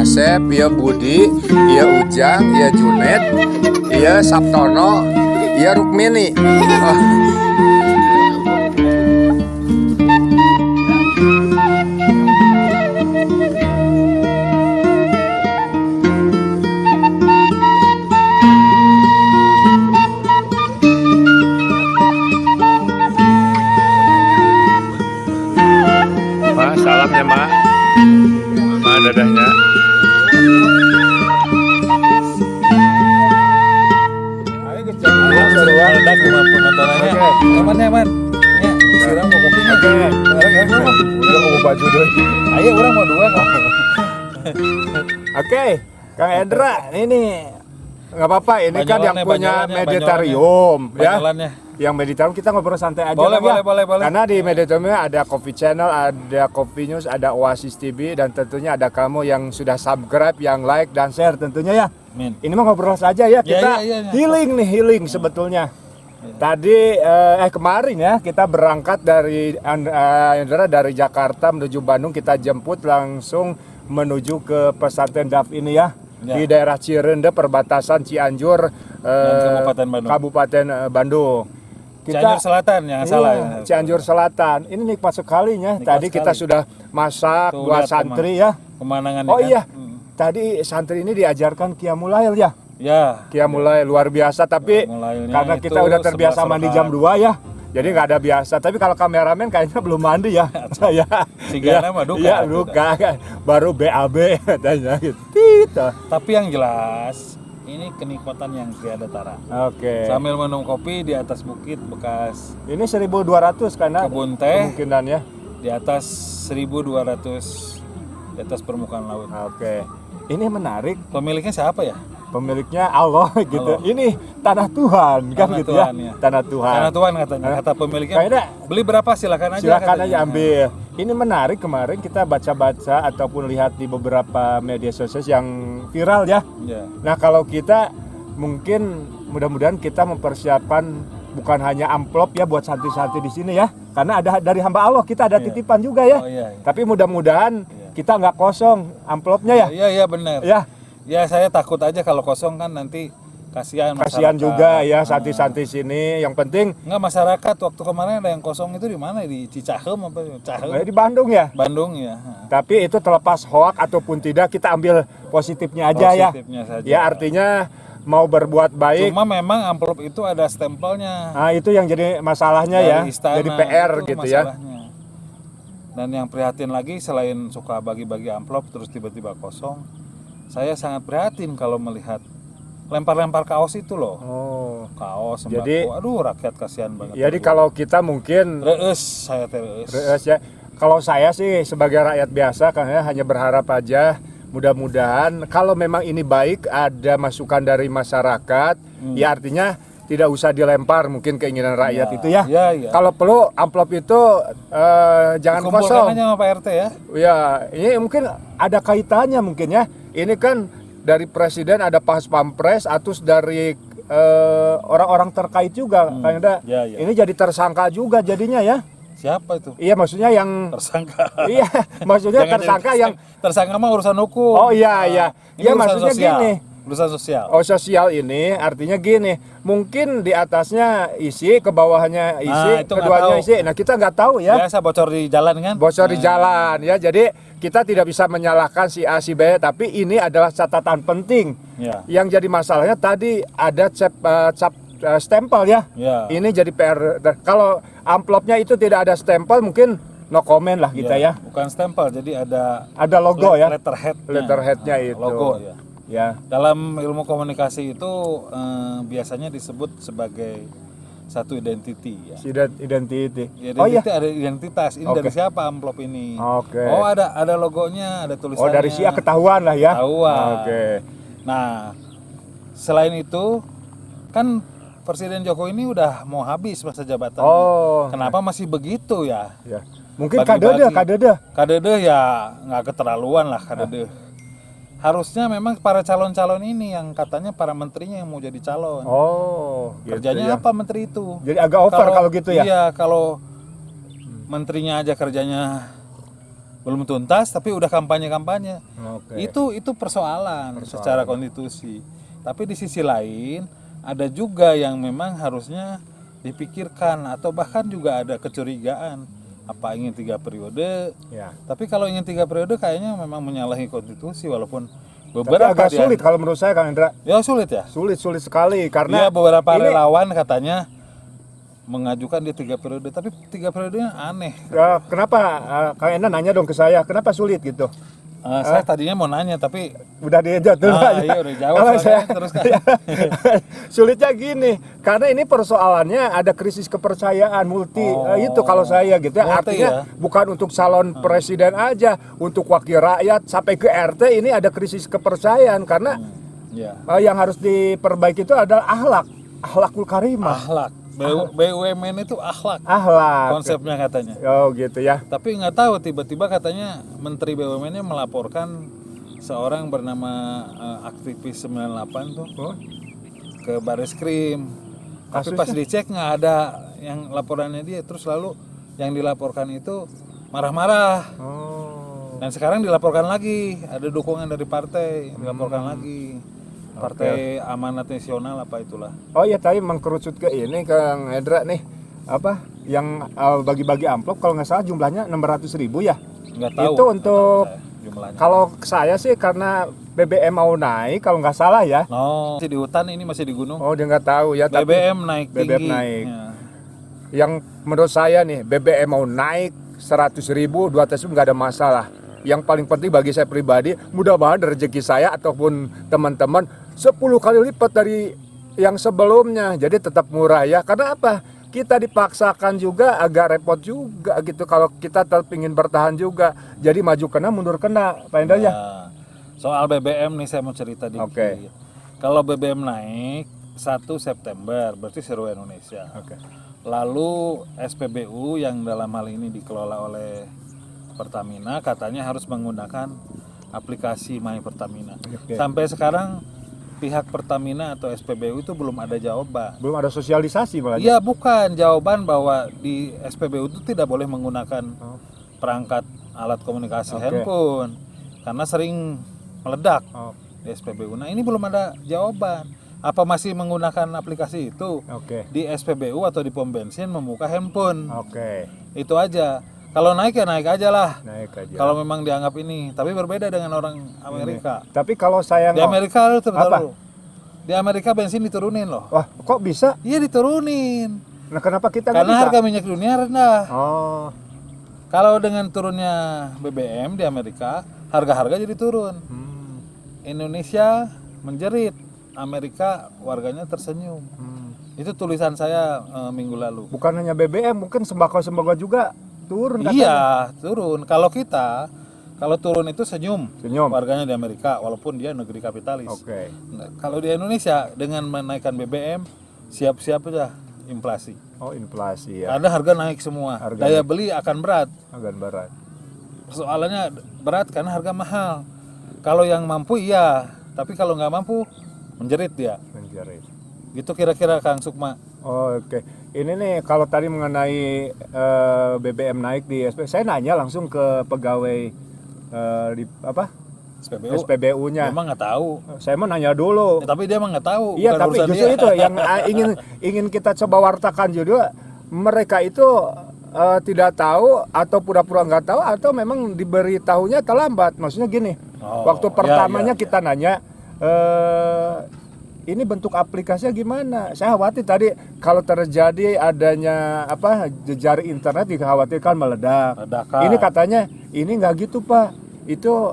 Asep, ieu Budi, ieu Ujang, ieu Junet, ieu Sabtono, ieu Rukmini. Oh. Ma, salam ya Ma. Ma dadahnya. Meledak cuma penontonannya. Nyaman. Ya, siram mau kopinya. Udah mau baju deh. Ayo orang mau dua kan. Oke, Kang Endra, ini nggak apa-apa. Ini kan yang punya Banyolannya, Meditarium, ya. Banyolannya. Yang Meditarium kita ngobrol santai aja. Boleh, Kang, ya. boleh. Karena di Meditarium ada Coffee Channel, ada Coffee News, ada Oasis TV, dan tentunya ada kamu yang sudah subscribe, yang like dan share tentunya ya. Min. Ini mah ngobrol saja ya, kita Ya. healing sebetulnya. Tadi kemarin ya kita berangkat dari Indra dari Jakarta menuju Bandung, kita jemput langsung menuju ke pesantren DAF ini ya, di daerah Cirende perbatasan Cianjur Kabupaten Bandung. Cianjur Selatan yang salah ya. Cianjur Selatan. Ini nikmat sekalinya. Tadi kita sudah masak Tuh, buat lihat santri ya. Pemandangan Oh kan? iya. Tadi santri ini diajarkan Qiyamul Lail ya. Ya. Qiyamul Lail luar biasa, tapi Qiyamul Lailnya karena kita itu udah terbiasa 11 mandi rakaat. jam 2 ya. Jadi nggak ada biasa. Tapi kalau kameramen kayaknya belum mandi ya. Saya. Sigana mah duka. Iya, duka kan. Baru BAB katanya gitu. Tapi yang jelas ini kenikmatan yang tiada tara. Oke. Sambil minum kopi di atas bukit bekas Ini 1.200 karena kebun teh, kemungkinannya. di atas 1.200 di atas permukaan laut. Oke. Ini menarik. Pemiliknya siapa ya? Pemiliknya Allah gitu. Allah. Ini tanah Tuhan kan Tanah gitu Tuhan, ya. ya. Tanah Tuhan. Karena Tuhan katanya. Kata pemiliknya. Kayaknya Beli berapa silakan aja. silakan katanya. aja ambil. Ini menarik, kemarin kita baca-baca ataupun lihat di beberapa media sosial yang viral ya. Ya. Nah, kalau kita mungkin mudah-mudahan kita mempersiapkan bukan hanya amplop ya buat santri-santri di sini ya. Karena ada dari hamba Allah, kita ada Iya. titipan juga ya. Oh iya. Tapi mudah-mudahan Iya. kita nggak kosong amplopnya ya. Iya benar. Ya, Ya saya takut aja kalau kosong kan nanti kasihan kasihan masyarakat. juga ya Ah. santri-santri sini. Yang penting Enggak, masyarakat waktu kemarin ada yang kosong itu di mana? Di Cicahem apa? Cahem? di Bandung ya. Bandung ya. Tapi itu terlepas hoak ataupun tidak, kita ambil positifnya aja ya. Positifnya saja. Ya artinya mau berbuat baik. Cuma memang amplop itu ada stempelnya. Nah itu yang jadi masalahnya ya. Dari istana, Jadi PR itu gitu ya. masalahnya. Dan yang prihatin lagi selain suka bagi-bagi amplop terus tiba-tiba kosong, saya sangat prihatin kalau melihat lempar-lempar kaos itu loh. Oh. Kaos, sembako. Jadi- Aduh rakyat kasihan banget. Jadi kalau kita mungkin reus saya reus. ya, kalau saya sih sebagai rakyat biasa kan ya hanya berharap aja mudah-mudahan kalau memang ini baik ada masukan dari masyarakat, ya artinya tidak usah dilempar mungkin keinginan rakyat Ya, itu ya. ya. Kalau perlu amplop itu jangan Dikumpulkan kosong. aja sama Pak RT ya. Ya, ini mungkin ada kaitannya mungkin ya. Ini kan dari presiden ada pas pampres, atus dari orang-orang terkait juga. Karena Ya. ini jadi tersangka juga jadinya ya. Siapa itu? Iya, maksudnya yang Tersangka. iya, maksudnya Jangan tersangka jadi yang tersangka mah urusan hukum. oh iya iya. Ini Ya urusan maksudnya sosial. gini. Urusan sosial. Oh sosial ini artinya gini, mungkin di atasnya isi, ke bawahnya isi, Nah, itu nggak keduanya tahu. isi. Nah kita nggak tahu ya. Biasa bocor di jalan kan? Bocor di jalan ya, jadi kita tidak bisa menyalahkan si A si B, tapi ini adalah catatan penting. Ya. Yang jadi masalahnya tadi ada cap stempel ya. Ya. Ini jadi PR. Kalau amplopnya itu tidak ada stempel mungkin no comment lah kita ya. Bukan stempel, jadi ada logo ya. letterhead-nya. Letterheadnya itu. Logo ya. Ya. Dalam ilmu komunikasi itu biasanya disebut sebagai satu identity ya. Identity. Identity ada identitas. Ini Oke. dari siapa amplop ini? Oke. Oh ada logonya, ada tulisannya. Oh dari si A ketahuan lah ya. Ketahuan. Oke. Nah, selain itu kan Presiden Jokowi ini udah mau habis masa jabatannya. Oh. Kenapa masih begitu ya? Ya. Mungkin Bagi-bagi. kadede. Kadede ya nggak keterlaluan lah kadede. Harusnya memang para calon-calon ini yang katanya para menterinya yang mau jadi calon. Oh, gitu Kerjanya ya. apa menteri itu? Jadi agak over kalau gitu ya. Iya, kalau menterinya aja kerjanya belum tuntas tapi udah kampanye-kampanye. Oke. Itu persoalan secara konstitusi. Tapi di sisi lain ada juga yang memang harusnya dipikirkan atau bahkan juga ada kecurigaan apa ingin 3 periode. Ya. Tapi kalau ingin 3 periode kayaknya memang menyalahi konstitusi walaupun Tapi beberapa agak sulit kalau menurut saya, Kang Hendra. Ya sulit ya. Sulit sekali Dia karena beberapa ini- relawan katanya mengajukan dia 3 periode, tapi 3 periodenya aneh. kenapa Kang Enda nanya dong ke saya, kenapa sulit gitu? Saya tadinya mau nanya tapi Udah dijawab dulu aja. iya udah jawab Kalau soalnya, terus kan. Sulitnya gini, karena ini persoalannya ada krisis kepercayaan multi. Itu kalau saya gitu ya. Multi Artinya ya. bukan untuk calon presiden aja, untuk wakil rakyat sampai ke RT ini ada krisis kepercayaan karena Ya. yang harus diperbaiki itu adalah akhlakul karimah. Akhlak. BUMN itu akhlak Akhlak. konsepnya katanya. Oh gitu ya. Tapi nggak tahu tiba-tiba katanya Menteri BUMN-nya melaporkan seorang bernama aktivis 98 tuh Oh, ke Bareskrim. Tapi Kasusnya? pas dicek nggak ada yang laporannya dia, terus lalu yang dilaporkan itu marah-marah. oh. Dan sekarang dilaporkan lagi, ada dukungan dari partai, dilaporkan lagi. Partai Amanat Nasional apa itulah. Oh ya, tadi mengkerucut ke ini Kang Hendra nih, apa yang bagi-bagi amplop kalau nggak salah jumlahnya 600.000 ya. Nggak tahu. Itu nggak tahu untuk saya jumlahnya. kalau saya sih karena BBM mau naik kalau nggak salah ya. No, masih di hutan, ini masih di gunung. Oh dia nggak tahu ya. Tapi BBM naik tinggi. BBM naik. Ya. yang menurut saya nih BBM mau naik 100.000, 200.000 nggak ada masalah. Yang paling penting bagi saya pribadi, mudah-mudahan rezeki saya ataupun teman-teman 10 kali lipat dari yang sebelumnya. Jadi tetap murah ya. Karena apa? Kita dipaksakan juga agak repot juga gitu kalau kita tetap ingin bertahan juga. Jadi maju kena mundur kena, Pak Hendra ya. Nah, soal BBM nih saya mau cerita dikit. Oke. Kalau BBM naik 1 September berarti seluruh Indonesia. Oke. Lalu SPBU yang dalam hal ini dikelola oleh Pertamina katanya harus menggunakan aplikasi My Pertamina. Oke. Sampai sekarang pihak Pertamina atau SPBU itu belum ada jawaban. Belum ada sosialisasi malah. Iya, bukan jawaban bahwa di SPBU itu tidak boleh menggunakan perangkat alat komunikasi Oke. handphone karena sering meledak Oh, di SPBU. Nah, ini belum ada jawaban. Apa masih menggunakan aplikasi itu? oke. Di SPBU atau di pom bensin membuka handphone. Oke. Itu aja. Kalau naik ya naik aja lah. Naik aja. Kalau memang dianggap ini, tapi berbeda dengan orang Amerika. Tapi kalau saya Di Amerika lu Apa? Di Amerika bensin diturunin loh. Wah, kok bisa? Iya diturunin. Nah, kenapa kita nggak Karena bisa? harga minyak dunia rendah. Oh, Kalau dengan turunnya BBM di Amerika, harga-harga jadi turun. Indonesia menjerit, Amerika warganya tersenyum. Itu tulisan saya minggu lalu. bukan hanya BBM, mungkin sembako-sembako juga turun katanya. Iya, turun. Kalau turun itu senyum. Senyum. Warganya di Amerika walaupun dia negeri kapitalis. Oke. Nah, kalau di Indonesia dengan menaikkan BBM siap-siap aja inflasi. Oh, inflasi ya. Ada harga naik semua. Harga Daya naik. beli akan berat. Agak berat. Persoalannya berat karena harga mahal. Kalau yang mampu iya, tapi kalau nggak mampu menjerit dia. Menjerit. Gitu kira-kira Kang Sukma. Oh, oke. Ini nih kalau tadi mengenai BBM naik di SP, saya nanya langsung ke pegawai di apa? SPBU. SPBU-nya. Memang nggak tahu. Saya mau nanya dulu. Ya, tapi dia emang nggak tahu. Iya, bukan tapi urusan justru dia. itu yang ingin kita coba wartakan juga. Mereka itu tidak tahu atau pura-pura nggak tahu atau memang diberitahunya terlambat. Maksudnya gini, Oh, waktu ya, pertamanya ya, kita nanya, ini bentuk aplikasinya gimana? Saya khawatir tadi kalau terjadi adanya apa jejaring internet dikhawatirkan meledak. Ledakan. Ini katanya ini nggak gitu Pak. Itu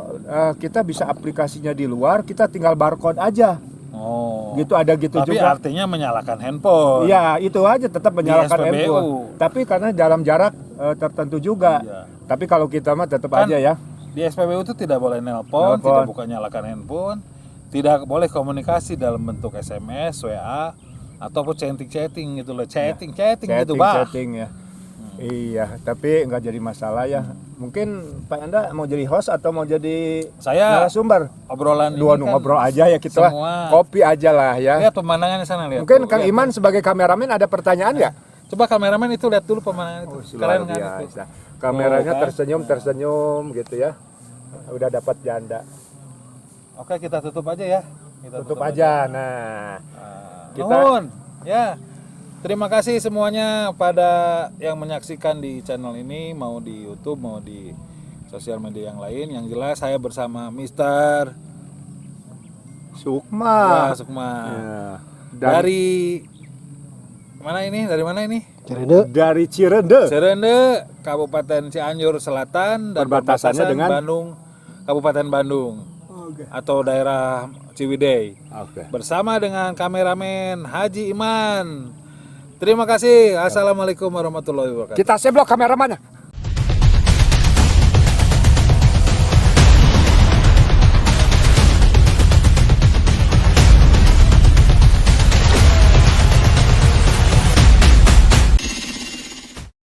kita bisa aplikasinya di luar, kita tinggal barcode aja. Oh. Gitu ada gitu Tapi juga. artinya menyalakan handphone. Iya, itu aja tetap menyalakan SPBU. handphone. Tapi karena dalam jarak tertentu juga. Iya. Tapi kalau kita mah tetap Kan aja ya. Di SPBU itu tidak boleh nelpon, Nelpon. tidak buka nyalakan handphone, tidak boleh komunikasi dalam bentuk SMS, WA, ataupun chatting gitu loh, chatting gitu bah. Chatting ya. Iya, tapi nggak jadi masalah ya. Mungkin Pak Anda mau jadi host atau mau jadi Saya narasumber? obrolan Dua ini kan ngobrol aja ya kita lah. semua. Kopi aja lah ya. Lihat pemandangan di sana lihat. Mungkin Tuh, Kang lihat. Iman sebagai kameramen ada pertanyaan nggak? Coba kameramen itu lihat dulu pemandangan itu. Keren Luar kan itu? biasa. Kameranya kan? tersenyum gitu ya. Udah dapat janda. Oke, kita tutup aja ya. Kita Tutup aja. Nah, kita Nuhun. Ya. Terima kasih semuanya pada yang menyaksikan di channel ini, mau di YouTube, mau di sosial media yang lain. Yang jelas saya bersama Mister Sukma. Sukma. Ya. Dari mana ini? Dari mana ini? Dari Cirende. Serende, Kabupaten Cianjur Selatan dan Perbatasannya perbatasan dengan Bandung, Kabupaten Bandung atau daerah Ciwidey. Oke. Bersama dengan kameramen Haji Iman. Terima kasih. Assalamualaikum warahmatullahi wabarakatuh. Kita seblok kameramannya.